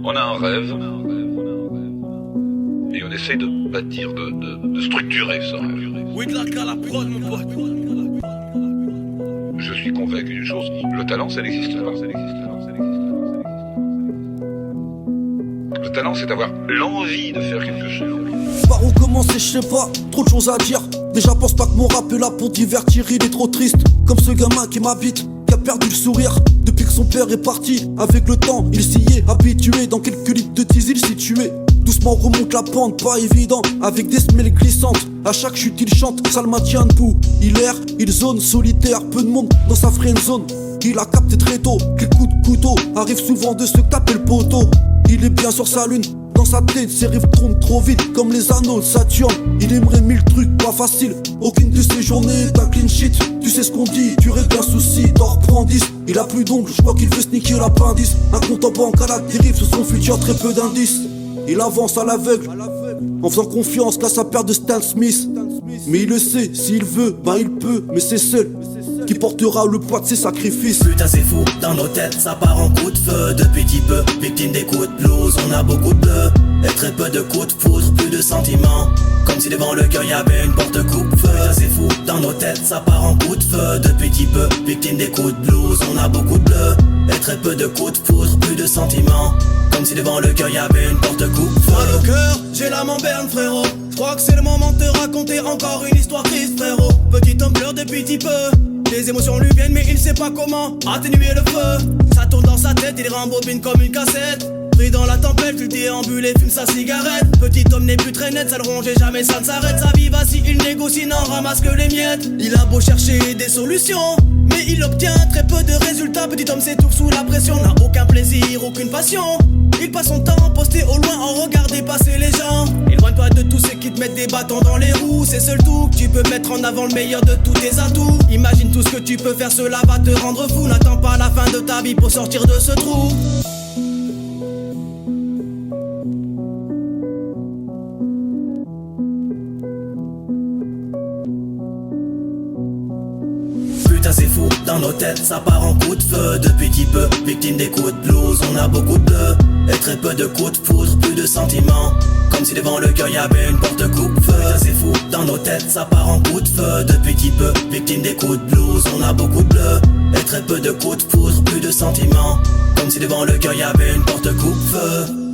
On a un rêve et on essaye de bâtir, de structurer ce rêve. Oui, de la prod, mon pote. Je suis convaincu d'une chose, le talent, ça n'existe pas. Le talent, c'est d'avoir l'envie de faire quelque chose. Par où commencer, je sais pas, trop de choses à dire. Déjà pense pas que mon rap est là pour divertir, il est trop triste. Comme ce gamin qui m'habite, qui a perdu le sourire depuis que son père est parti. Avec le temps, il s'y est habitué. Dans quelques litres de tease, il s'y tué. Doucement remonte la pente, pas évident. Avec des semelles glissantes, à chaque chute il chante, ça le maintient debout. Il erre, il zone, solitaire, peu de monde dans sa friend zone. Il a capté très tôt, qu'il coup de couteau arrive souvent de se taper le poteau. Il est bien sur sa lune, dans sa tête, ses rêves tournent trop vite comme les anneaux de Saturne. Il aimerait 1000 trucs, pas facile. Aucune de ces journées est un clean sheet. Tu sais ce qu'on dit, tu rêves d'un souci, t'en reprends 10. Il a plus d'ongles, je crois qu'il veut sneaker l'appendice. Un compte en banque à la dérive, sur son futur très peu d'indices. Il avance à l'aveugle, en faisant confiance qu'à sa paire de Stan Smith. Mais il le sait, s'il veut, ben il peut. Mais c'est seul qui portera le poids de ses sacrifices. Putain c'est fou, dans nos têtes ça part en coup de feu. Depuis petit peu, victime des coups de blues, on a beaucoup de bleu et très peu de coups de foudre, plus de sentiments. Comme si devant le cœur y avait une porte coupe-feu. C'est fou, dans nos têtes ça part en coup de feu. Depuis petit peu, victime des coups de blues, on a beaucoup de bleu et très peu de coups de foudre, plus de sentiments. Comme si devant le cœur y avait une porte coupe-feu. Mal au cœur, j'ai l'âme en berne, frérot. J'crois que c'est le moment de te raconter encore une histoire triste, frérot. Petit homme pleure depuis petit peu. Les émotions lui viennent mais il sait pas comment atténuer le feu. Ça tourne dans sa tête, il rembobine comme une cassette. Pris dans la tempête, il déambule et fume sa cigarette. Petit homme n'est plus très net, ça le ronge et jamais ça ne s'arrête. Sa vie vacille, il négocie, n'en ramasse que les miettes. Il a beau chercher des solutions, mais il obtient très peu de résultats. Petit homme s'étouffe sous la pression, n'a aucun plaisir, aucune passion. Il passe son temps posté au loin en regarder passer les gens. Éloigne-toi de tous ceux qui te mettent des bâtons dans les roues. C'est seul tout que tu peux mettre en avant, le meilleur de tous tes atouts. Imagine tout ce que tu peux faire, cela va te rendre fou. N'attends pas la fin de ta vie pour sortir de ce trou. Putain c'est fou, dans nos têtes ça part en coup de feu. Depuis petit peu, victime des coups de blues, on a beaucoup de bleu et très peu de coups de foudre, plus de sentiments. Comme si devant le cœur y avait une porte coupe-feu. C'est fou, dans nos têtes ça part en coup de feu. Depuis petit peu, victime des coups de blues, on a beaucoup de bleu et très peu de coups de foudre, plus de sentiments. Comme si devant le cœur y avait une porte coupe-feu.